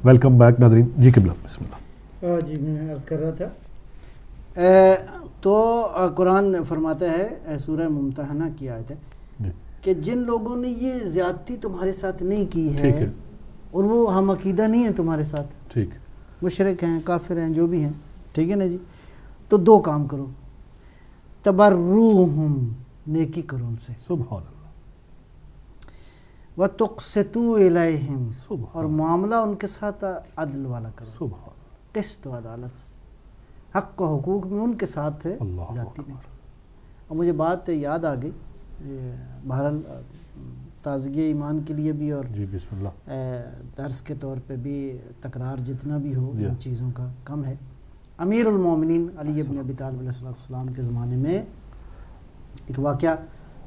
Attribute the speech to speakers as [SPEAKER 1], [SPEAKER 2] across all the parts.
[SPEAKER 1] Welcome back ناظرین. جی قبلہ بسم اللہ.
[SPEAKER 2] جی میں عرض کر رہا تھا تو قرآن فرماتا ہے سورہ ممتحنہ کی آیت ہے کہ جن لوگوں نے یہ زیادتی تمہارے ساتھ نہیں کی ہے اور وہ ہم عقیدہ نہیں ہیں تمہارے ساتھ,
[SPEAKER 1] ٹھیک,
[SPEAKER 2] مشرک ہیں, کافر ہیں, جو بھی ہیں, ٹھیک ہے نا جی, تو دو کام کرو, تبروہم, نیکی کرو ان سے,
[SPEAKER 1] سبحان اللہ,
[SPEAKER 2] وَتُقْسِطُوا إِلَيْهِمْ, اور معاملہ ان کے ساتھ عدل والا کرو,
[SPEAKER 1] سبحان اللہ,
[SPEAKER 2] قسط و عدالت, حق و حقوق میں ان کے ساتھ ہے, ذاتی نہیں. اور مجھے بات یاد آ گئی, بہرحال تازگی ایمان کے لیے بھی اور
[SPEAKER 1] جی بسم اللہ,
[SPEAKER 2] درس کے طور پہ بھی تکرار جتنا بھی ہو ان چیزوں کا کم ہے. امیر المومنین علی ابن ابی طالب علیہ السلام کے زمانے میں ایک واقعہ,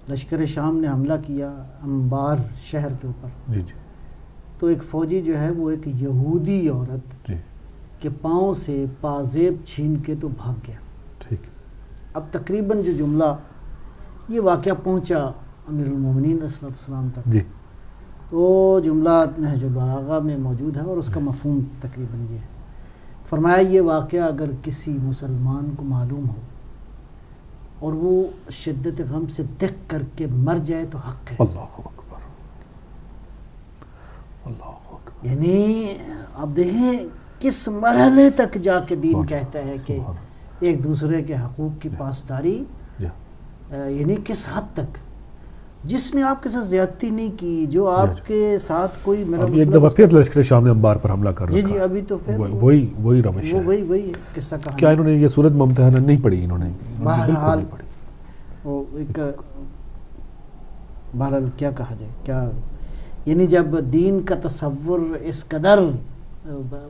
[SPEAKER 2] لشکر شام نے حملہ کیا انبار شہر کے اوپر,
[SPEAKER 1] جی جی,
[SPEAKER 2] تو ایک فوجی جو ہے وہ ایک یہودی عورت
[SPEAKER 1] جی
[SPEAKER 2] کے پاؤں سے پازیب چھین کے تو بھاگ گیا.
[SPEAKER 1] ٹھیک,
[SPEAKER 2] اب تقریباً جو جملہ یہ واقعہ پہنچا امیر المومنین علیہ السلام تک,
[SPEAKER 1] جی,
[SPEAKER 2] تو جملہ نہج البلاغہ میں موجود ہے اور اس کا مفہوم تقریباً یہ ہے. فرمایا یہ واقعہ اگر کسی مسلمان کو معلوم ہو اور وہ شدت غم سے دق کر کے مر جائے تو حق ہے.
[SPEAKER 1] اللہ اکبر, اللہ اکبر,
[SPEAKER 2] یعنی اب دیکھیں کس مرحلے تک جا کے دین کہتا ہے کہ ایک دوسرے کے حقوق کی پاسداری, یعنی کس حد تک, جس نے آپ کے ساتھ زیادتی نہیں کی, جو آپ کے ساتھ کوئی میرا
[SPEAKER 1] اب ایک دفعہ پھر لشکر شام نے انبار پر حملہ کر رکھا.
[SPEAKER 2] جی جی, ابھی تو پھر
[SPEAKER 1] وہی روش ہے,
[SPEAKER 2] وہی قصہ کہانی.
[SPEAKER 1] کیا انہوں نے یہ سورۃ ممتحنہ نہیں پڑھی؟ انہوں نے
[SPEAKER 2] بہرحال وہ ایک بہرحال کیا کہا جائے, کیا یعنی جب دین کا تصور اس قدر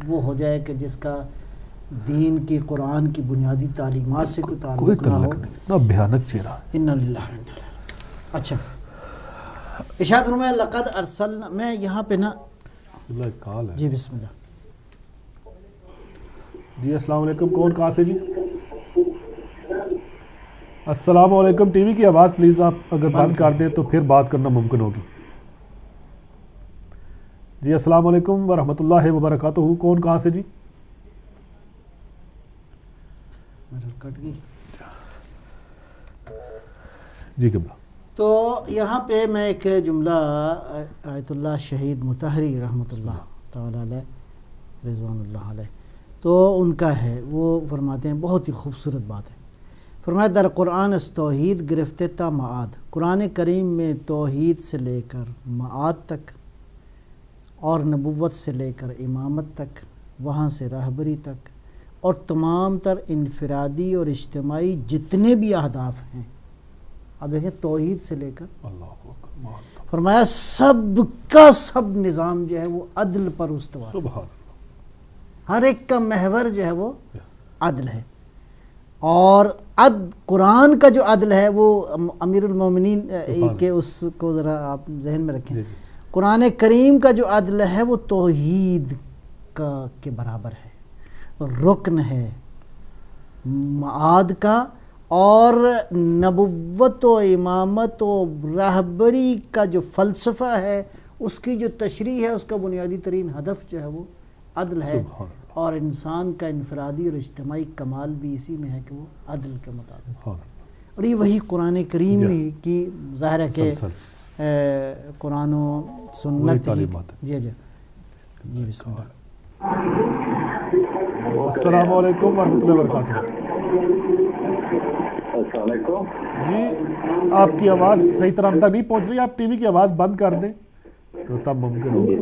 [SPEAKER 2] وہ ہو جائے کہ جس کا دین کی قرآن کی بنیادی تعلیمات سے کوئی تعلق نہ ہو,
[SPEAKER 1] اتنا بھیانک چہرہ.
[SPEAKER 2] انا للہ و انا الیہ راجعون. اچھا ارشاد فرمایا لقد ارسلنا, میں یہاں پہ نا
[SPEAKER 1] کال ہے.
[SPEAKER 2] جی بسم اللہ.
[SPEAKER 1] جی السلام علیکم, کون کہاں سے؟ جی السلام علیکم. ٹی وی کی آواز پلیز آپ اگر بند کر دیں تو پھر بات کرنا ممکن ہوگی. جی السلام علیکم ورحمۃ اللہ وبرکاتہ, کون کہاں سے؟ جی
[SPEAKER 2] کٹ گئی.
[SPEAKER 1] جی قبلہ.
[SPEAKER 2] تو یہاں پہ میں ایک جملہ آیت اللہ شہید مطہری رحمۃ اللہ تعالیٰ علیہ رضوان اللہ علیہ, تو ان کا ہے, وہ فرماتے ہیں بہت ہی خوبصورت بات ہے. فرمایا در قرآن اس توحید گرفتے تا معاد, قرآن کریم میں توحید سے لے کر معاد تک اور نبوت سے لے کر امامت تک, وہاں سے رہبری تک اور تمام تر انفرادی اور اجتماعی جتنے بھی اہداف ہیں, اب دیکھیں توحید سے لے کر, فرمایا سب کا سب نظام جو ہے وہ عدل پر استوار, ہر ایک کا محور جو ہے وہ عدل ہے. اور قرآن کا جو عدل ہے وہ امیر المومنین کے اس کو ذرا آپ ذہن میں رکھیں, قرآن کریم کا جو عدل ہے وہ توحید کا کے برابر ہے, رکن ہے معاد کا, اور نبوت و امامت و رہبری کا جو فلسفہ ہے اس کی جو تشریح ہے, اس کا بنیادی ترین ہدف جو ہے وہ عدل ہے. اور انسان کا انفرادی اور اجتماعی کمال بھی اسی میں ہے کہ وہ عدل کے مطابق, اور یہ وہی قرآن کریم کی ظاہر ہے کہ قرآن و سنت ہی. جی جی جی بسم اللہ.
[SPEAKER 1] السلام علیکم ورحمۃ اللہ وبرکاتہ.
[SPEAKER 3] السلام علیکم.
[SPEAKER 1] جی آپ کی آواز صحیح طرح تک نہیں پہنچ رہی, آپ ٹی وی کی آواز بند کر دیں تو تب ممکن ہوگا.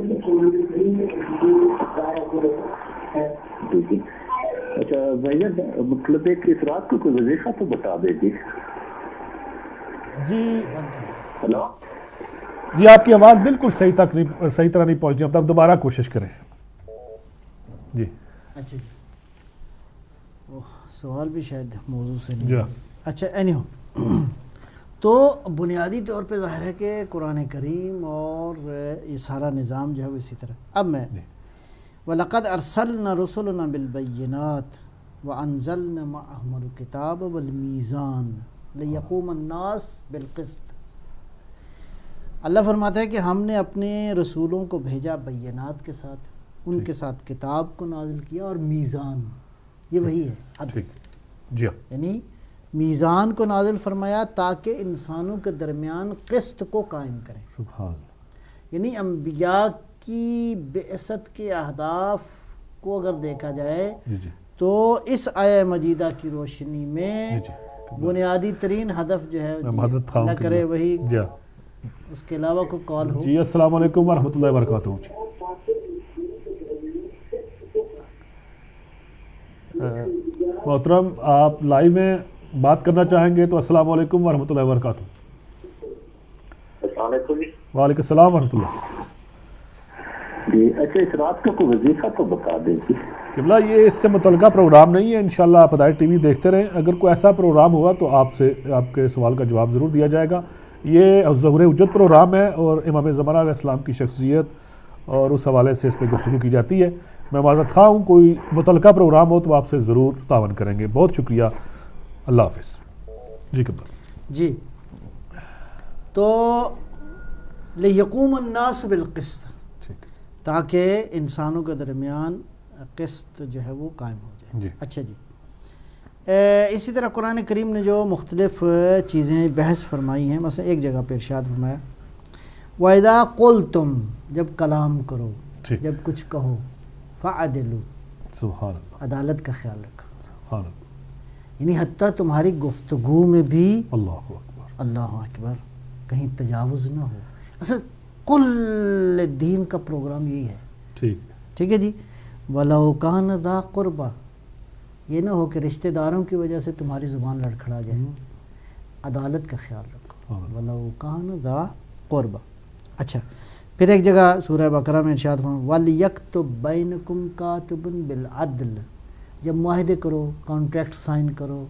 [SPEAKER 3] اچھا بھیا, مطلب ایک اس رات کو کوئی وظیفہ تو بتا دیجیے.
[SPEAKER 1] جی
[SPEAKER 3] ہلو,
[SPEAKER 1] جی آپ کی آواز بالکل صحیح طرح نہیں پہنچ رہی, اب تب دوبارہ کوشش کریں. جی
[SPEAKER 2] اچھا جی, سوال بھی شاید موضوع سے نہیں. اچھا اینی ہو, تو بنیادی طور پہ ظاہر ہے کہ قرآن کریم اور یہ سارا نظام جو ہے وہ اسی طرح. اب میں وَلَقَدْ أَرْسَلْنَا رُسُلُنَا بِالْبَيِّنَاتِ وَأَنزَلْنَا مَعَهُمُ الْكِتَابَ وَالْمِيزَانَ لِيَقُومَ النَّاسُ بِالْقِسْطِ. اللہ فرماتا ہے کہ ہم نے اپنے رسولوں کو بھیجا بینات کے ساتھ, ان کے ساتھ کتاب کو نازل کیا اور میزان، یہ وہی ہے عدل،
[SPEAKER 1] ٹھیک، جی ہاں،
[SPEAKER 2] یعنی میزان کو نازل فرمایا تاکہ انسانوں کے درمیان قسط کو قائم کریں.
[SPEAKER 1] سبحان اللہ،
[SPEAKER 2] یعنی انبیاء کی بعثت کے اہداف کو اگر دیکھا جائے
[SPEAKER 1] جی جی
[SPEAKER 2] تو اس آیہ مجیدہ کی روشنی میں
[SPEAKER 1] جی جی،
[SPEAKER 2] بنیادی ترین ہدف جو ہے
[SPEAKER 1] میں حضرت خواہوں
[SPEAKER 2] اللہ
[SPEAKER 1] کے
[SPEAKER 2] کرے
[SPEAKER 1] لیے-
[SPEAKER 2] وہی،
[SPEAKER 1] جی ہاں،
[SPEAKER 2] اس کے علاوہ کوئی کال ہو.
[SPEAKER 1] جی السلام علیکم ورحمۃ اللہ وبرکاتہ. جی محترم آپ لائیو میں بات کرنا چاہیں گے تو السلام علیکم ورحمۃ اللہ وبرکاتہ.
[SPEAKER 3] السلام علیکم جی.
[SPEAKER 1] وعلیکم السلام ورحمۃ اللہ.
[SPEAKER 3] جی اچھا، اس رات کا کوئی وظیفہ تو بتا دیں جی.
[SPEAKER 1] قبلہ یہ اس سے متعلقہ پروگرام نہیں ہے، انشاءاللہ آپ ہدایت ٹی وی دیکھتے رہیں. اگر کوئی ایسا پروگرام ہوا تو آپ کے سوال کا جواب ضرور دیا جائے گا. یہ ظہور حجت پروگرام ہے اور امام زمانہ علیہ السلام کی شخصیت اور اس حوالے سے اس پہ گفتگو کی جاتی ہے. میں معذرت خواہ ہوں، کوئی متعلقہ پروگرام ہو تو آپ سے ضرور تعاون کریں گے. بہت شکریہ، اللہ حافظ. جی قبلہ.
[SPEAKER 2] جی تو لیقوم الناس بالقسط،
[SPEAKER 1] ٹھیک،
[SPEAKER 2] تاکہ انسانوں کے درمیان قسط جو ہے وہ قائم ہو جائے.
[SPEAKER 1] جی
[SPEAKER 2] اچھا جی، اسی طرح قرآن کریم نے جو مختلف چیزیں بحث فرمائی ہیں، مثلا ایک جگہ پہ ارشاد فرمایا وَإِذَا قُلْتُمْ، جب کلام کرو،
[SPEAKER 1] ٹھیک،
[SPEAKER 2] جب کچھ کہو، فَعَدِلُوا،
[SPEAKER 1] سبحان اللہ،
[SPEAKER 2] عدالت کا خیال رکھو.
[SPEAKER 1] سبحان اللہ،
[SPEAKER 2] یعنی حتیٰ تمہاری گفتگو میں بھی
[SPEAKER 1] اللہ اکبر،
[SPEAKER 2] اللہ اکبر کہیں تجاوز نہ ہو. اصل کل دین کا پروگرام یہی ہے.
[SPEAKER 1] ٹھیک،
[SPEAKER 2] ٹھیک ہے جی. وَلَوْ كَانَ ذَا قُرْبَى، یہ نہ ہو کہ رشتہ داروں کی وجہ سے تمہاری زبان لڑکھڑا جائے. عدالت کا خیال رکھو. وَلَوْ كَانَ ذَا قُرْبَى. اچھا، پھر ایک جگہ سورہ بقرہ میں ارشاد فرمایا وَلْيَكْتُبْ بَيْنَكُمْ كَاتِبٌ بِالْعَدْلِ، جب معاہدے کرو، کانٹریکٹ سائن کرو،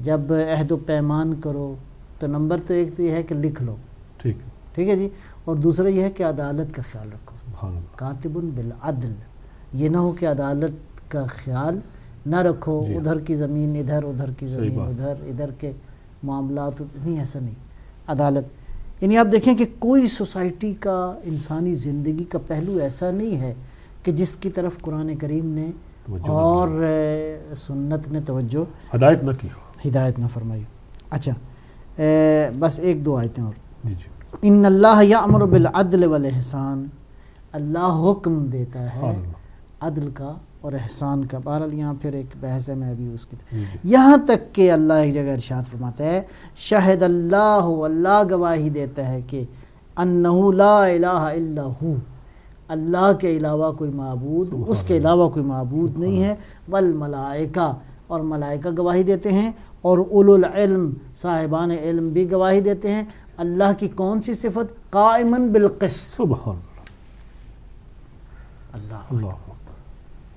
[SPEAKER 2] جب عہد و پیمان کرو، تو نمبر تو ایک تو یہ ہے کہ لکھ لو،
[SPEAKER 1] ٹھیک،
[SPEAKER 2] ٹھیک ہے جی، اور دوسرا یہ ہے کہ عدالت کا خیال رکھو.
[SPEAKER 1] سبحان اللہ،
[SPEAKER 2] کاتب بالعدل، یہ نہ ہو کہ عدالت کا خیال نہ رکھو،
[SPEAKER 1] جی.
[SPEAKER 2] ادھر کی زمین ادھر، ادھر کی
[SPEAKER 1] صحیح
[SPEAKER 2] زمین
[SPEAKER 1] بات.
[SPEAKER 2] ادھر کے معاملات نہیں، ایسا نہیں. عدالت یعنی آپ دیکھیں کہ کوئی سوسائٹی کا، انسانی زندگی کا پہلو ایسا نہیں ہے کہ جس کی طرف قرآن کریم نے
[SPEAKER 1] توجہ نہ
[SPEAKER 2] اور سنت نے توجہ
[SPEAKER 1] ہدایت نہ کی ہو.
[SPEAKER 2] ہدایت نہ فرمائی. اچھا، بس ایک دو آیتیں اور.
[SPEAKER 1] جی جی،
[SPEAKER 2] ان اللہ یأمر بالعدل والاحسان، اللہ حکم دیتا ہے
[SPEAKER 1] سبحان اللہ،
[SPEAKER 2] عدل کا اور احسان کا. بہرحال یہاں پھر ایک بحث ہے، میں ابھی اس کی
[SPEAKER 1] جی جی،
[SPEAKER 2] یہاں تک کہ اللہ ایک جگہ ارشاد فرماتا ہے شہد اللہ، اللہ گواہی دیتا ہے کہ انہ لا الہ الا ہو، اللہ کے علاوہ کوئی معبود، اس کے علاوہ کوئی معبود نہیں ہے. والملائکہ، اور ملائکہ گواہی دیتے ہیں، اور اولو العلم، صاحبان علم بھی گواہی دیتے ہیں. اللہ کی کون سی صفت؟ قائماً بالقسط.
[SPEAKER 1] سبحان
[SPEAKER 2] اللہ
[SPEAKER 1] اللہ،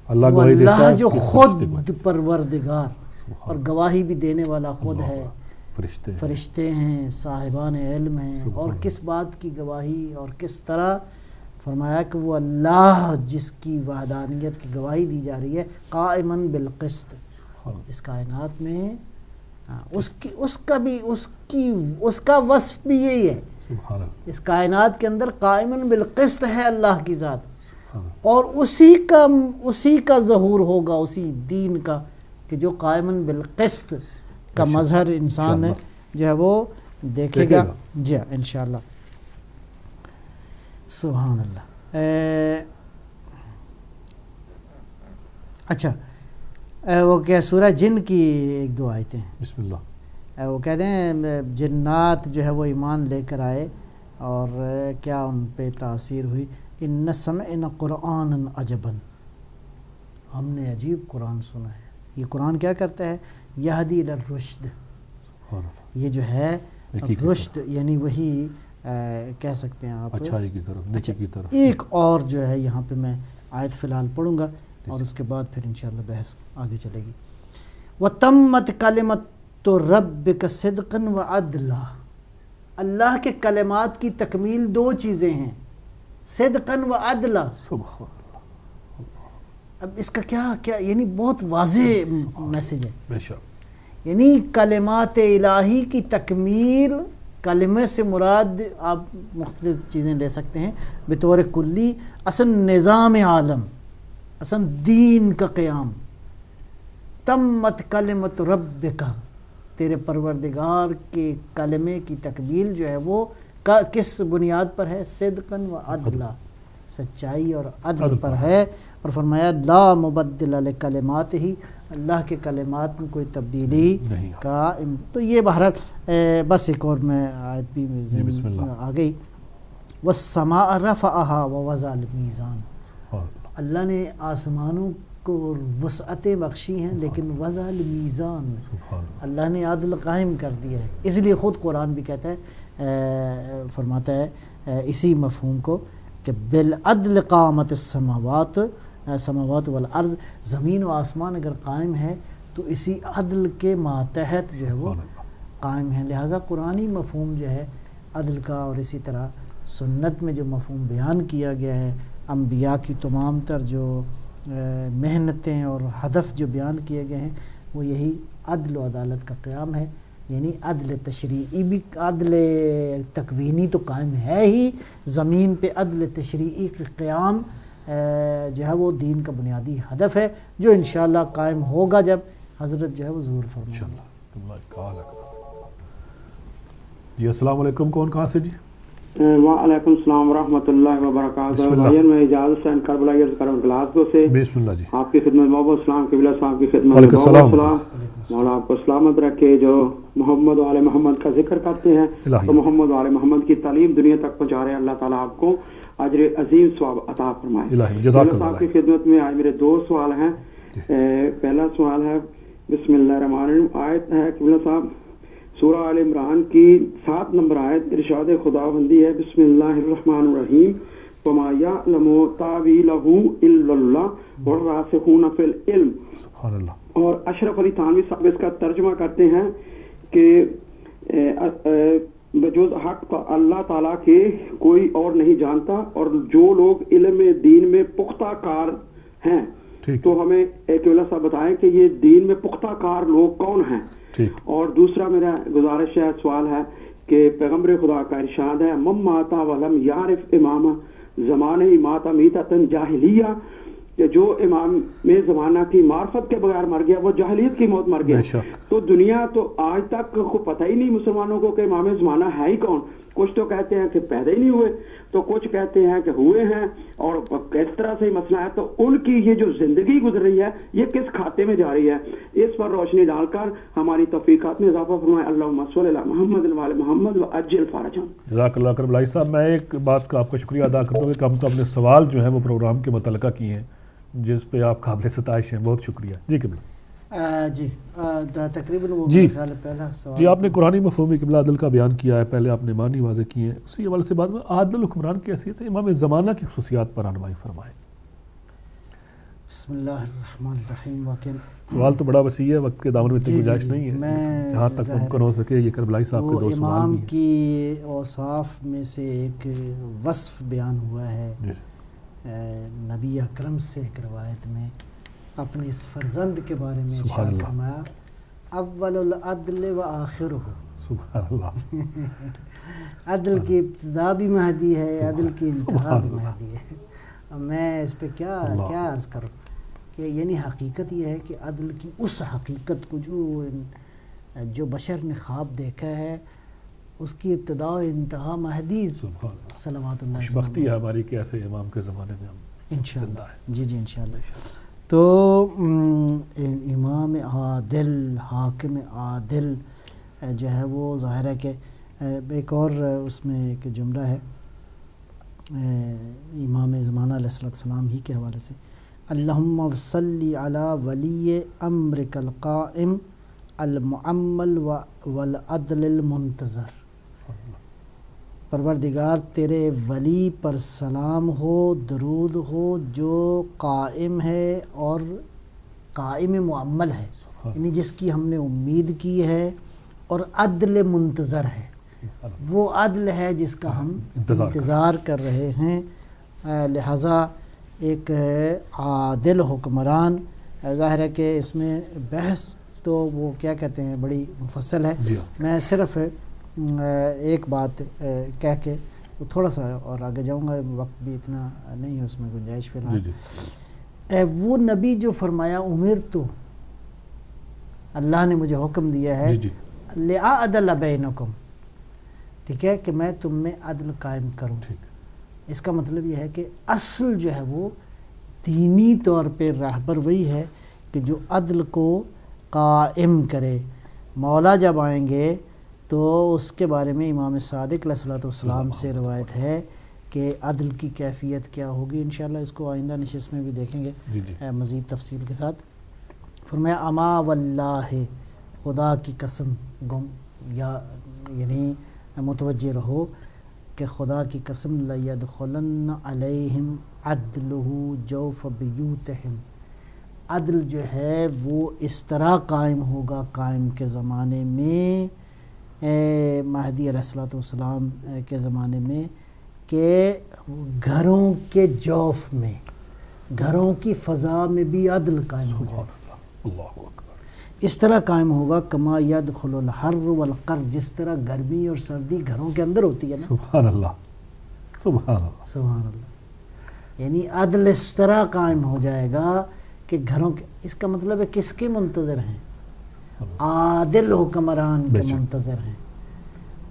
[SPEAKER 1] اللہ
[SPEAKER 2] وہ
[SPEAKER 1] گواہی دیتا
[SPEAKER 2] اللہ
[SPEAKER 1] ہے،
[SPEAKER 2] جو
[SPEAKER 1] اس کی
[SPEAKER 2] خود
[SPEAKER 1] فرشتے
[SPEAKER 2] پروردگار اور گواہی بھی دینے والا خود
[SPEAKER 1] اللہ،
[SPEAKER 2] ہے.
[SPEAKER 1] فرشتے ہیں.
[SPEAKER 2] فرشتے ہیں، صاحبان علم ہیں.
[SPEAKER 1] سبحان
[SPEAKER 2] اور
[SPEAKER 1] اللہ.
[SPEAKER 2] کس بات کی گواہی اور کس طرح فرمایا کہ وہ اللہ جس کی وحدانیت کی گواہی دی جا رہی ہے قائماً بالقسط.
[SPEAKER 1] سبحان اللہ.
[SPEAKER 2] اس کائنات میں اس کا وصف بھی یہی ہے.
[SPEAKER 1] سبحان اللہ،
[SPEAKER 2] اس کائنات کے اندر قائماً بالقسط ہے اللہ کی ذات،
[SPEAKER 1] سبحان اللہ.
[SPEAKER 2] اور اسی کا ظہور ہوگا، اسی دین کا کہ جو قائماً بالقسط کا مظہر انسان جو ہے وہ دیکھے گا. جی ہاں، انشاءاللہ. سبحان اللہ. اچھا، وہ کیا سورہ جن کی ایک دو آیتیں ہیں.
[SPEAKER 1] بسم اللہ.
[SPEAKER 2] وہ کہتے ہیں جنات جو ہے وہ ایمان لے کر آئے اور کیا ان پہ تاثیر ہوئی. ان سمعنا قرآنا عجبا، ہم نے عجیب قرآن سنا ہے. یہ قرآن کیا کرتا ہے؟ یہدی الی الرشد،
[SPEAKER 1] سبحان اللہ،
[SPEAKER 2] یہ جو ہے
[SPEAKER 1] نیکی کی
[SPEAKER 2] رشد یعنی وہی کہہ سکتے ہیں آپ
[SPEAKER 1] اچھائی کی طرف، نیکی کی طرف.
[SPEAKER 2] ایک اور جو ہے یہاں پہ میں آیت فی الحال پڑھوں گا اور اس کے بعد پھر انشاءاللہ بحث آگے چلے گی. وَتَمَّتْ کَلِمَتُ رَبِّكَ صِدْقًا وَعَدْلًا، اللہ کے کلمات کی تکمیل دو چیزیں ہیں، صدقاً وعدلا.
[SPEAKER 1] سبحان اللہ،
[SPEAKER 2] اب اس کا کیا یعنی بہت واضح میسج ہے.
[SPEAKER 1] بے شک.
[SPEAKER 2] یعنی کلمات الہی کی تکمیل کلمے سے مراد آپ مختلف چیزیں لے سکتے ہیں. بطور کلی اصل نظام عالم، اصل دین کا قیام. تمت کلمت ربک، تیرے پروردگار کے کلمے کی تکمیل جو ہے وہ کس بنیاد پر ہے؟ صدقاً و عدلا، سچائی اور عدل پر ہے. اور فرمایا لا مبدل لکلمات ہی، اللہ کے کلمات میں کوئی تبدیلی کا. تو یہ بہرحال بس ایک اور میں آیت بھی آ گئی. والسماء رفعها ووضع الميزان، اللہ نے آسمانوں کو وسعتیں بخشی ہیں لیکن وضع المیزان، اللہ نے عدل قائم کر دیا ہے. اس لیے خود قرآن بھی کہتا ہے، فرماتا ہے اسی مفہوم کو کہ بالعدل قامت السماوات والارض، زمین و آسمان اگر قائم ہے تو اسی عدل کے ماتحت جو ہے وہ قائم ہے. لہٰذا قرآنی مفہوم جو ہے عدل کا، اور اسی طرح سنت میں جو مفہوم بیان کیا گیا ہے، انبیاء کی تمام تر جو محنتیں اور ہدف جو بیان کیے گئے ہیں وہ یہی عدل و عدالت کا قیام ہے. یعنی عدل تشریعی بھی، عدل تکوینی تو قائم ہے ہی، زمین پہ عدل تشریعی کا قیام جو ہے وہ دین کا بنیادی ہدف ہے، جو انشاءاللہ قائم ہوگا جب حضرت جو ہے وہ ظہور فرمائیں گے.
[SPEAKER 1] جی السلام علیکم، کون کہاں سے؟ جی
[SPEAKER 4] وعلیکم السلام ورحمۃ اللہ وبرکاتہ. بھائیان میں اجازت حسین کربلا کرم گلاسگو سے
[SPEAKER 1] بسم اللہ جی.
[SPEAKER 4] آپ کی خدمت محبوب اسلام قبلہ صاحب کی خدمت
[SPEAKER 1] وعلیکم السلام.
[SPEAKER 4] مولا آپ کو سلامت رکھے. جو محمد و آل محمد کا ذکر کرتے ہیں تو محمد و آل محمد کی تعلیم دنیا تک پہنچا رہے ہیں، اللہ تعالیٰ آپ کو اجر عظیم ثواب عطا فرمائے. صاحب کی خدمت میں آج میرے 2 سوال ہیں. پہلا سوال ہے بسم اللہ الرحمن الرحیم، آیت ہے قبلہ صاحب سورہ آل عمران کی 7 نمبر آیت، ارشاد خداوندی ہے بسم اللہ الرحمن الرحیم وما یعلم تاویلہ الا اللہ والراسخون فی العلم.
[SPEAKER 1] سبحان اللہ.
[SPEAKER 4] اور اشرف علی تھانوی صاحب اس کا ترجمہ کرتے ہیں کہ بجز حق اللہ تعالیٰ کے کوئی اور نہیں جانتا، اور جو لوگ علم دین میں پختہ کار ہیں تو ہمیں قبلہ صاحب بتائیں کہ یہ دین میں پختہ کار لوگ کون ہیں. اور دوسرا میرا گزارش ہے، سوال ہے کہ پیغمبر خدا کا ارشاد ہے مم ماتا ولم یعرف امام زمانہ ماتا میتۃ جاہلیہ، کہ جو امام میں زمانہ کی معرفت کے بغیر مر گیا وہ جاہلیت کی موت مر گیا. تو دنیا تو آج تک کو پتہ ہی نہیں مسلمانوں کو کہ امام زمانہ ہے ہی کون. کچھ تو کہتے ہیں کہ پیدا ہی نہیں ہوئے، تو کچھ کہتے ہیں کہ ہوئے ہیں، اور اس طرح سے مسئلہ ہے. تو ان کی یہ جو زندگی گزر رہی ہے یہ کس کھاتے میں جا رہی ہے، اس پر روشنی ڈال کر ہماری توفیقات میں اضافہ فرمائے. اللہم صلی علی محمد وعلی محمد وعجل فرجہم.
[SPEAKER 1] جزاک اللہ خیر. بھائی صاحب میں ایک بات کا آپ کا شکریہ ادا کرتا ہوں کہ ہم تو اپنے سوال جو ہیں وہ پروگرام کے متعلقہ کیے ہیں، جس پہ آپ قابل ستائش ہیں. بہت شکریہ. جی قبلہ.
[SPEAKER 2] جی تقریباً وہ
[SPEAKER 1] جی
[SPEAKER 2] پہلا سوال.
[SPEAKER 1] جی آپ نے قرآنی مفہوم قبلہ عدل کا بیان کیا ہے، پہلے آپ نے معنی واضح کیے ہیں، اسی حوالے سے بعد میں عادل حکمران کی حیثیت ہے امام زمانہ کی خصوصیات پر رہنمائی فرمائیں.
[SPEAKER 2] بسم اللہ الرحمن الرحیم. واقعی
[SPEAKER 1] سوال تو بڑا وسیع ہے، وقت کے دامن میں اتنی گنجائش نہیں ہے،
[SPEAKER 2] میں
[SPEAKER 1] جہاں تک ممکن ہو سکے یہ کربلائی صاحب کے 2 سوال
[SPEAKER 2] امام
[SPEAKER 1] بھی ہیں.
[SPEAKER 2] کی اوصاف میں سے ایک وصف بیان ہوا ہے نبی اکرم سے ایک روایت میں، اپنے اس فرزند کے بارے میں ارشاد فرمایا اول العدل و آخرہ.
[SPEAKER 1] سبحان اللہ.
[SPEAKER 2] عدل کی ابتدا بھی مہدی ہے، عدل کی انتہا بھی مہدی ہے. اب میں اس پہ کیا عرض کروں کہ یعنی حقیقت یہ ہے کہ عدل کی اس حقیقت کو جو بشر نے خواب دیکھا ہے اس کی ابتدا و انتہا مہدی صلوات اللہ.
[SPEAKER 1] خوشبختی ہے ہماری کہ ایسے امام کے زمانے میں ہم
[SPEAKER 2] انشاءاللہ. جی جی انشاءاللہ. تو امام عادل، حاکم عادل جو ہے وہ ظاہر ہے کہ ایک اور اس میں ایک جملہ ہے امام زمانہ علیہ السلام ہی کے حوالے سے، اللہم صلی علی ولی امرک القائم المعمل والعدل المنتظر. پروردگار تیرے ولی پر سلام ہو، درود ہو، جو قائم ہے اور قائم معمل ہے، یعنی جس کی ہم نے امید کی ہے، اور عدل منتظر ہے، وہ عدل ہے جس کا ہم انتظار کر رہے ہیں. لہٰذا ایک عادل حکمران، ظاہر ہے کہ اس میں بحث تو وہ کیا کہتے ہیں بڑی مفصل ہے. میں صرف ایک بات کہہ کے تو تھوڑا سا اور آگے جاؤں گا، وقت بھی اتنا نہیں ہے اس میں گنجائش فی الحال۔ وہ نبی جو فرمایا عمر تو اللہ نے مجھے حکم دیا ہے لِأَعْدَلَ بَيْنَكُمْ، ٹھیک ہے، کہ میں تم میں عدل قائم کروں۔ اس کا مطلب یہ ہے کہ اصل جو ہے وہ دینی طور پہ راہبر وہی ہے کہ جو عدل کو قائم کرے۔ مولا جب آئیں گے تو اس کے بارے میں امام صادق علیہ السلام سے روایت ہے کہ عدل کی کیفیت کیا ہوگی۔ انشاءاللہ اس کو آئندہ نشست میں بھی دیکھیں گے مزید تفصیل کے ساتھ۔ فرمایا اما واللہ، خدا کی قسم، یعنی متوجہ رہو کہ خدا کی قسم لیدخلن علیہم عدلہ جوف بیوتہم، عدل جو ہے وہ اس طرح قائم ہوگا قائم کے زمانے میں، مہدی علیہ السلام کے زمانے میں، کہ گھروں کے جوف میں، گھروں کی فضا میں بھی عدل قائم ہو جائے گا۔ اس طرح قائم ہوگا کما یدخل الحر والقر، جس طرح گرمی اور سردی گھروں کے اندر ہوتی ہے نا۔
[SPEAKER 1] سبحان اللہ، سبحان اللہ،
[SPEAKER 2] سبحان اللہ، یعنی عدل اس طرح قائم ہو جائے گا کہ گھروں کے، اس کا مطلب ہے کس کے منتظر ہیں؟ عادل حکمران کے منتظر ہیں۔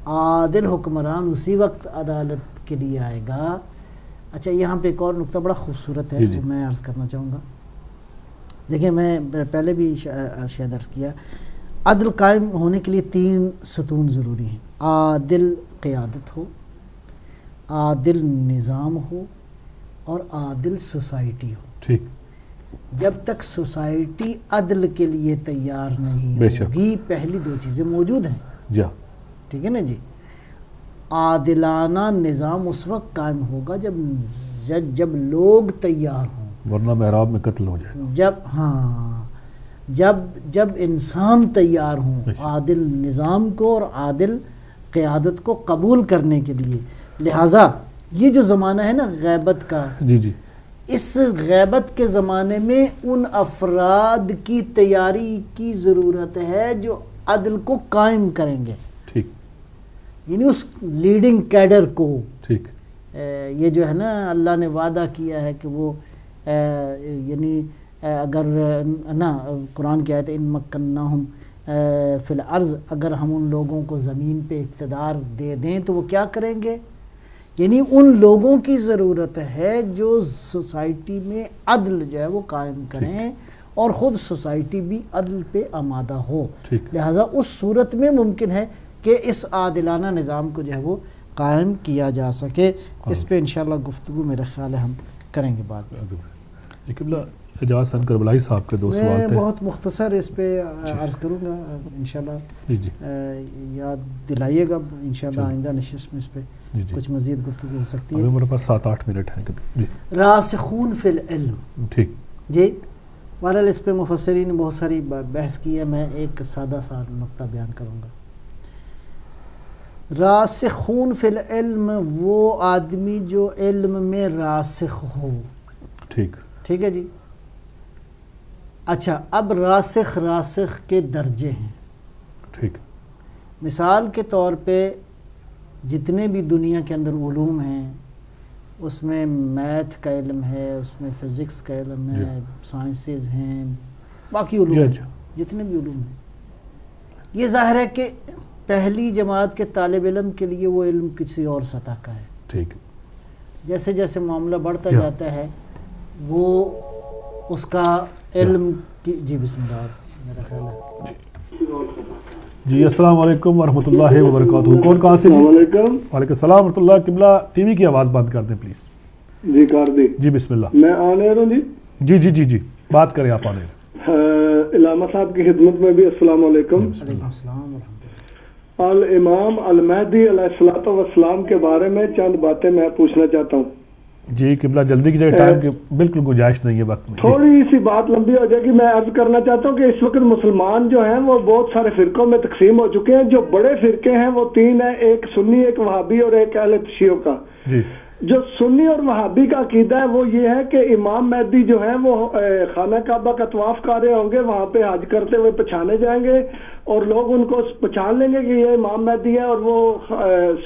[SPEAKER 2] عادل حکمران اسی وقت عدالت کے لیے آئے گا۔ اچھا یہاں پہ ایک اور نقطہ بڑا خوبصورت ہے جو میں عرض کرنا چاہوں گا۔ دیکھیں میں پہلے بھی شاید عرض کیا، عدل قائم ہونے کے لیے 3 ستون ضروری ہیں، عادل قیادت ہو، عادل نظام ہو، اور عادل سوسائٹی ہو۔
[SPEAKER 1] ٹھیک،
[SPEAKER 2] جب تک سوسائٹی عدل کے لیے تیار نہیں ہوگی، پہلی 2 چیزیں موجود ہیں،
[SPEAKER 1] جی
[SPEAKER 2] ٹھیک ہے نا جی۔ عادلانہ نظام اس وقت قائم ہوگا جب لوگ تیار ہوں،
[SPEAKER 1] ورنہ محراب میں قتل ہو جائے گا۔
[SPEAKER 2] جب انسان تیار ہوں عادل نظام کو اور عادل قیادت کو قبول کرنے کے لیے۔ لہٰذا یہ جو زمانہ ہے نا غیبت کا، اس غیبت کے زمانے میں ان افراد کی تیاری کی ضرورت ہے جو عدل کو قائم کریں گے،
[SPEAKER 1] ٹھیک،
[SPEAKER 2] یعنی اس لیڈنگ کیڈر کو۔
[SPEAKER 1] ٹھیک،
[SPEAKER 2] یہ جو ہے نا اللہ نے وعدہ کیا ہے کہ وہ یعنی اگر نا قرآن کی آیت ان مکناہم فی الارض، اگر ہم ان لوگوں کو زمین پہ اقتدار دے دیں تو وہ کیا کریں گے؟ یعنی ان لوگوں کی ضرورت ہے جو سوسائٹی میں عدل جو ہے وہ قائم کریں اور خود سوسائٹی بھی عدل پہ آمادہ ہو۔ لہٰذا اس صورت میں ممکن ہے کہ اس عادلانہ نظام کو جو ہے وہ قائم کیا جا سکے۔ اس پہ انشاءاللہ گفتگو میرے خیال ہے ہم کریں گے بعد میں۔
[SPEAKER 1] جی قبلہ اعجاز حسن کربلائی صاحب کے 2 سوال تھے،
[SPEAKER 2] میں بہت مختصر اس پہ عرض کروں گا انشاءاللہ، یاد دلائیے گا انشاءاللہ آئندہ نشست میں اس پہ کچھ مزید گفتگو ہو سکتی ہے۔
[SPEAKER 1] میرے پاس 7-8 منٹ ہیں کبھی۔
[SPEAKER 2] راسخون فی العلم،
[SPEAKER 1] ٹھیک
[SPEAKER 2] جی، بہرحال اس پہ مفسرین نے بہت ساری بحث کی ہے، میں ایک سادہ سا نقطہ بیان کروں گا۔ راسخون فی العلم وہ آدمی جو علم میں راسخ ہو، ٹھیک ہے جی۔ اچھا اب راسخ کے درجے ہیں،
[SPEAKER 1] ٹھیک،
[SPEAKER 2] مثال کے طور پہ جتنے بھی دنیا کے اندر علوم ہیں اس میں میتھ کا علم ہے، اس میں فزکس کا علم ہے، سائنسز ہیں، باقی علوم ہیں، جتنے بھی علوم ہیں، یہ ظاہر ہے کہ پہلی جماعت کے طالب علم کے لیے وہ علم کسی اور سطح کا ہے۔
[SPEAKER 1] ٹھیک،
[SPEAKER 2] جیسے جیسے معاملہ بڑھتا جاتا ہے وہ اس کا علم کی، جی بسم اللہ میرا خیال ہے۔
[SPEAKER 1] جی السلام علیکم ورحمۃ اللہ وبرکاتہ، کون کہاں سے؟
[SPEAKER 3] وعلیکم
[SPEAKER 1] السلام ورحمۃ اللہ۔ قبلہ ٹی وی کی آواز بند کر دیں پلیز۔
[SPEAKER 3] جی کر دی،
[SPEAKER 1] جی بسم اللہ۔
[SPEAKER 3] میں آنے ہوں
[SPEAKER 1] جی بات کریں آپ آنے۔
[SPEAKER 3] علامہ صاحب کی خدمت میں بھی السلام علیکم۔
[SPEAKER 2] وعلیکم السلام ورحمۃ اللہ۔
[SPEAKER 3] الامام المہدی علیہ السلام کے بارے میں چند باتیں میں پوچھنا چاہتا ہوں۔
[SPEAKER 1] جی قبلہ جلدی کی جگہ ٹائم کی بالکل گنجائش نہیں ہے وقت میں،
[SPEAKER 3] تھوڑی سی بات لمبی ہو جائے گی۔ میں عرض کرنا چاہتا ہوں کہ اس وقت مسلمان جو ہیں وہ بہت سارے فرقوں میں تقسیم ہو چکے ہیں۔ جو بڑے فرقے ہیں وہ 3 ہیں، ایک سنی، ایک وہابی اور ایک اہل شیعہ کا۔ جو سنی اور وہابی کا عقیدہ ہے وہ یہ ہے کہ امام مہدی جو ہے وہ خانہ کعبہ کا طواف کر رہے ہوں گے، وہاں پہ حج کرتے ہوئے پہچانے جائیں گے اور لوگ ان کو پہچان لیں گے کہ یہ امام مہدی ہے، اور وہ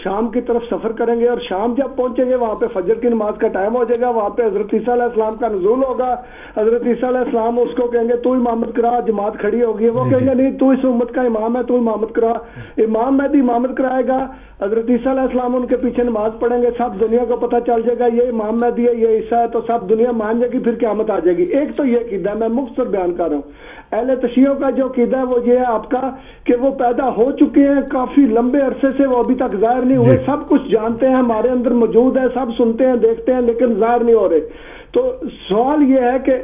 [SPEAKER 3] شام کی طرف سفر کریں گے، اور شام جب پہنچیں گے وہاں پہ فجر کی نماز کا ٹائم ہو جائے گا، وہاں پہ حضرت عیسیٰ علیہ السلام کا نزول ہوگا، حضرت عیسیٰ علیہ السلام اس کو کہیں گے تو امامت کرا، جماعت کھڑی ہوگی، وہ کہیں گے نہیں تو اس امت کا امام ہے تو امامت کرا، امام مہدی امامت کرائے گا، حضرت عیسیٰ علیہ السلام ان کے پیچھے نماز پڑھیں گے، سب دنیا کو پتہ چل جائے گا یہ امام مہدی ہے یہ عیسیٰ ہے، تو سب دنیا مان جائے گی، پھر قیامت آ جائے گی۔ ایک تو یہ عقیدہ ہے، میں مختصر بیان کر رہا ہوں۔ اہل تشیعوں کا جو عقیدہ ہے وہ یہ ہے آپ کا کہ وہ پیدا ہو چکے ہیں کافی لمبے عرصے سے، وہ ابھی تک ظاہر نہیں ہوئے، سب کچھ جانتے ہیں، ہمارے اندر موجود ہے، سب سنتے ہیں دیکھتے ہیں لیکن ظاہر نہیں ہو رہے۔ تو سوال یہ ہے کہ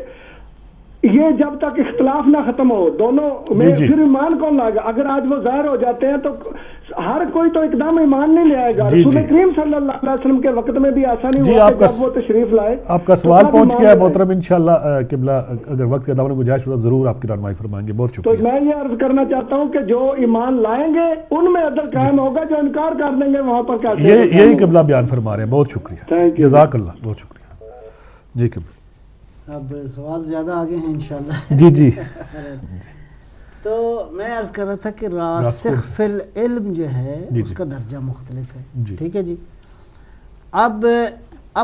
[SPEAKER 3] یہ جب تک اختلاف نہ ختم ہو دونوں میں پھر ایمان کون لائے گا؟ اگر آج وہ ظاہر ہو جاتے ہیں تو ہر کوئی تو ایک دم ایمان نہیں لے آئے گا۔ رسول کریم صلی اللہ علیہ وسلم کے وقت میں بھی ایسا نہیں ہوا کہ جب وہ تشریف لائے۔
[SPEAKER 1] آپ کا سوال پہنچ گیا محترم، انشاءاللہ قبلہ اگر وقت کے دامن گنجائش ہوتا ضرور آپ کی رہنمائی فرمائیں گے۔ بہت شکریہ۔
[SPEAKER 3] تو میں یہ عرض کرنا چاہتا ہوں کہ جو ایمان لائیں گے ان میں عدل قائم ہوگا، جو انکار کر دیں گے وہاں پر کیا
[SPEAKER 1] یہی قبلہ بیان فرما رہے ہیں۔ بہت شکریہ، جزاک اللہ، بہت شکریہ جی قبلہ۔
[SPEAKER 2] اب سوال زیادہ آگے ہیں انشاءاللہ۔
[SPEAKER 1] جی
[SPEAKER 2] تو میں عرض کر رہا تھا کہ راسخ فی العلم جو ہے اس کا درجہ مختلف ہے، ٹھیک ہے جی۔ اب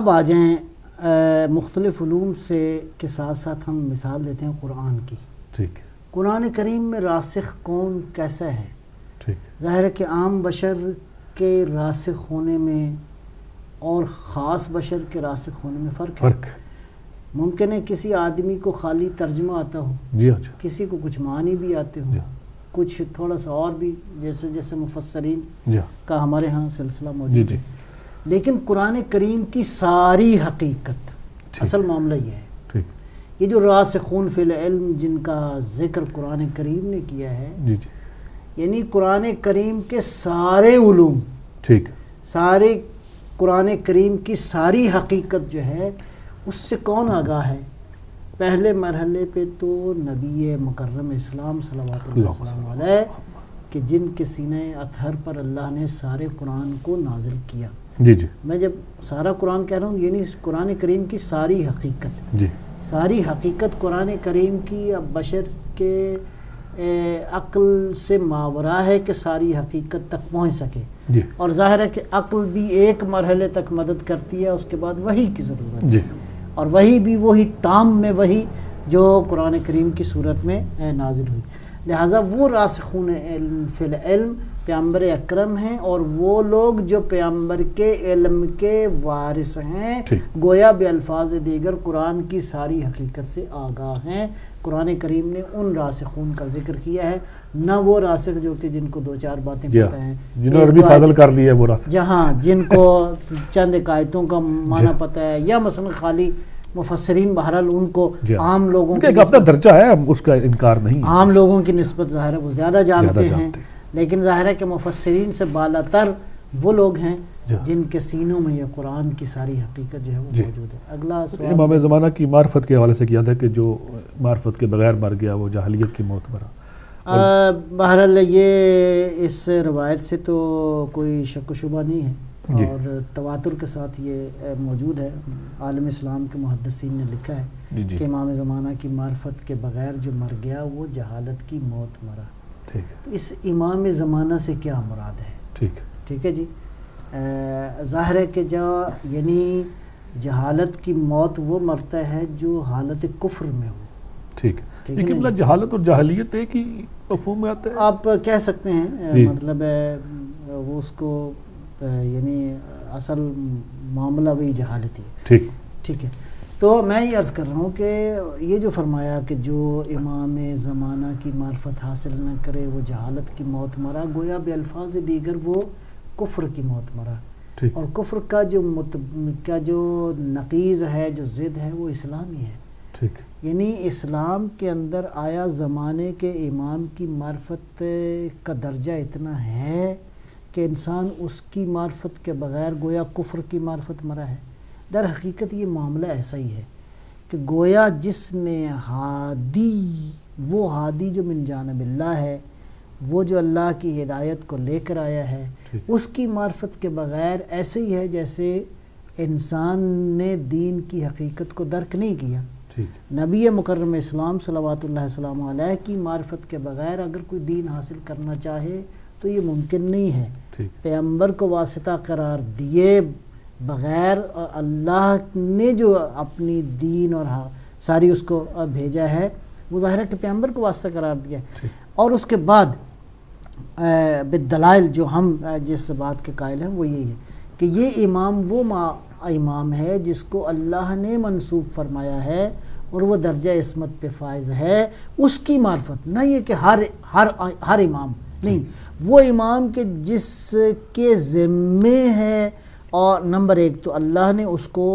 [SPEAKER 2] آ جائیں مختلف علوم سے کے ساتھ ساتھ ہم مثال دیتے ہیں قرآن کی۔
[SPEAKER 1] ٹھیک۔
[SPEAKER 2] قرآن کریم میں راسخ کون کیسا ہے؟
[SPEAKER 1] ٹھیک۔
[SPEAKER 2] ظاہر ہے کہ عام بشر کے راسخ ہونے میں اور خاص بشر کے راسخ ہونے میں فرق ہے۔ ممکن ہے کسی آدمی کو خالی ترجمہ آتا ہو، کسی کو کچھ معنی بھی آتے ہو، کچھ تھوڑا سا اور بھی، جیسے مفسرین کا ہمارے ہاں سلسلہ موجود ہے، لیکن قرآن کریم کی ساری حقیقت، اصل معاملہ یہ ہے، یہ جو راسخون فی العلم جن کا ذکر قرآن کریم نے کیا ہے، یعنی قرآن کریم کے سارے علوم، سارے قرآن کریم کی ساری حقیقت جو ہے اس سے کون آگاہ ہے؟ پہلے مرحلے پہ تو نبی مکرم اسلام صلوات اللہ وسلم علیہ کہ جن کے سینہ اطہر پر اللہ نے سارے قرآن کو نازل کیا۔ میں جب سارا قرآن کہہ رہا ہوں یعنی قرآن کریم کی ساری حقیقت، ساری حقیقت قرآن کریم کی اب بشر کے عقل سے ماورا ہے کہ ساری حقیقت تک پہنچ سکے، اور ظاہر ہے کہ عقل بھی ایک مرحلے تک مدد کرتی ہے، اس کے بعد وحی کی ضرورت ہے، اور وہی بھی وہی تام میں وہی جو قرآن کریم کی صورت میں نازل ہوئی۔ لہٰذا وہ راسخون فی العلم پیغمبر اکرم ہیں، اور وہ لوگ جو پیغمبر کے علم کے وارث ہیں، گویا بے الفاظ دیگر قرآن کی ساری حقیقت سے آگاہ ہیں۔ قرآن کریم نے ان راسخون کا ذکر کیا ہے، نہ وہ راسخ جو کہ جن کو دو چار باتیں پتہ ہیں،
[SPEAKER 1] جنہوں نے عربی فاضل کر لی ہے وہ راسخ،
[SPEAKER 2] جہاں جن کو چند آیتوں کا معنی پتہ ہے، یا مثلا خالی مفسرین بہرحال ان کو عام لوگوں
[SPEAKER 1] کا ایک اپنا درجہ ہے، اس کا انکار نہیں،
[SPEAKER 2] عام لوگوں کی نسبت ظاہر ہے وہ زیادہ جانتے ہیں، لیکن ظاہر ہے کہ مفسرین سے بالا تر وہ لوگ ہیں جن کے سینوں میں یہ قرآن کی ساری حقیقت جو ہے وہ موجود ہے۔ اگلا سوال
[SPEAKER 1] امام زمانہ کی معرفت کے حوالے سے کیا تھا کہ جو معرفت کے بغیر مر گیا وہ جاہلیت کی موت مرا۔
[SPEAKER 2] بہرحال یہ اس روایت سے تو کوئی شک و شبہ نہیں ہے، اور تواتر کے ساتھ یہ موجود ہے۔ عالم اسلام کے محدثین نے لکھا ہے کہ امام زمانہ کی معرفت کے بغیر جو مر گیا وہ جہالت کی موت مرا۔ تو اس امام زمانہ سے کیا مراد ہے؟ ٹھیک ہے جی، ظاہر ہے کہ جو یعنی جہالت کی موت وہ مرتا ہے جو حالت کفر میں ہو۔ ٹھیک ہے،
[SPEAKER 1] لیکن جہالت اور جاہلیت ایک ہی مفہوم میں آتا ہے،
[SPEAKER 2] آپ کہہ سکتے ہیں، مطلب وہ اس کو یعنی اصل معاملہ وہی جہالت ہی ہے۔ ٹھیک ہے، تو میں یہ عرض کر رہا ہوں کہ یہ جو فرمایا کہ جو امام زمانہ کی معرفت حاصل نہ کرے وہ جہالت کی موت مرا، گویا بے الفاظ دیگر وہ کفر کی موت مرا، اور کفر کا جو نقیض ہے، جو ضد ہے، وہ اسلام ہی ہے۔ یعنی اسلام کے اندر آیا زمانے کے امام کی معرفت کا درجہ اتنا ہے کہ انسان اس کی معرفت کے بغیر گویا کفر کی معرفت مرا ہے۔ در حقیقت یہ معاملہ ایسا ہی ہے کہ گویا جس نے وہ ہادی جو من جانب اللہ ہے، وہ جو اللہ کی ہدایت کو لے کر آیا ہے، اس کی معرفت کے بغیر ایسے ہی ہے جیسے انسان نے دین کی حقیقت کو درک نہیں کیا. نبی مکرم اسلام صلوات اللہ وسلم علیہ کی معرفت کے بغیر اگر کوئی دین حاصل کرنا چاہے تو یہ ممکن نہیں ہے. پیغمبر کو واسطہ قرار دیے بغیر اللہ نے جو اپنی دین اور ساری اس کو بھیجا ہے وہ ظاہر ہے کہ پیغمبر کو واسطہ قرار دیا ہے. اور اس کے بعد بالدلائل جو ہم جس بات کے قائل ہیں وہ یہی ہے کہ یہ امام وہ امام ہے جس کو اللہ نے منسوب فرمایا ہے اور وہ درجہ عصمت پہ فائز ہے. اس کی معرفت نہ یہ کہ ہر امام نہیں، وہ امام کے جس کے ذمے ہے، اور نمبر ایک تو اللہ نے اس کو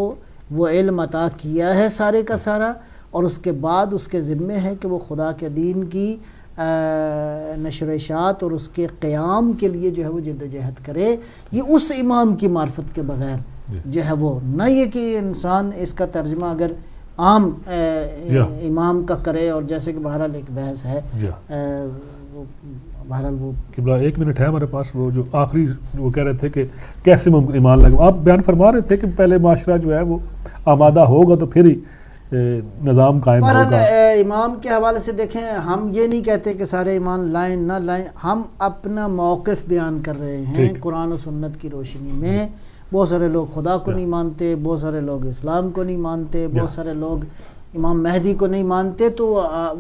[SPEAKER 2] وہ علم عطا کیا ہے سارے کا سارا، اور اس کے بعد اس کے ذمے ہے کہ وہ خدا کے دین کی نشر و اشاعت اور اس کے قیام کے لیے جو ہے وہ جد و جہد کرے. یہ اس امام کی معرفت کے بغیر جو ہے وہ نہ یہ کہ انسان اس کا ترجمہ اگر عام امام کا کرے، اور جیسے کہ بہرحال ایک بحث ہے بہرحال وہ
[SPEAKER 1] قبلہ 1 منٹ ہے ہمارے پاس. وہ جو آخری وہ کہہ رہے تھے کہ کیسے ممکن ایمان لگا، آپ بیان فرما رہے تھے کہ پہلے معاشرہ جو ہے وہ آمادہ ہوگا تو پھر ہی نظام قائم ہوگا.
[SPEAKER 2] امام کے حوالے سے دیکھیں، ہم یہ نہیں کہتے کہ سارے ایمان لائیں نہ لائیں، ہم اپنا موقف بیان کر رہے ہیں قرآن و سنت کی روشنی میں. بہت سارے لوگ خدا کو نہیں مانتے، بہت سارے لوگ اسلام کو نہیں مانتے، بہت سارے لوگ امام مہدی کو نہیں مانتے، تو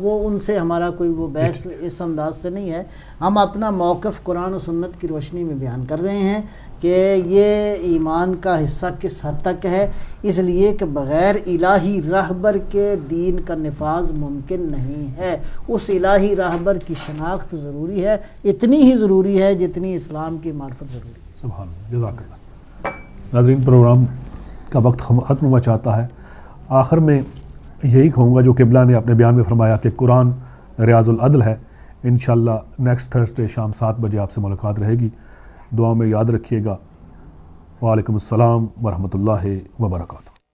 [SPEAKER 2] وہ ان سے ہمارا کوئی وہ بحث اس انداز سے نہیں ہے. ہم اپنا موقف قرآن و سنت کی روشنی میں بیان کر رہے ہیں کہ یہ ایمان کا حصہ کس حد تک ہے، اس لیے کہ بغیر الہی راہبر کے دین کا نفاذ ممکن نہیں ہے. اس الہی راہبر کی شناخت ضروری ہے، اتنی ہی ضروری ہے جتنی اسلام کی معرفت ضروری ہے.
[SPEAKER 1] سبحان اللہ، جزاک اللہ. ناظرین، پروگرام کا وقت ختم ہوا چاہتا ہے. آخر میں یہی کہوں گا جو قبلہ نے اپنے بیان میں فرمایا کہ قرآن ریاض العدل ہے. انشاءاللہ نیکسٹ تھرسڈے شام 7 بجے آپ سے ملاقات رہے گی. دعا میں یاد رکھیے گا. وعلیکم السلام ورحمۃ اللہ وبرکاتہ.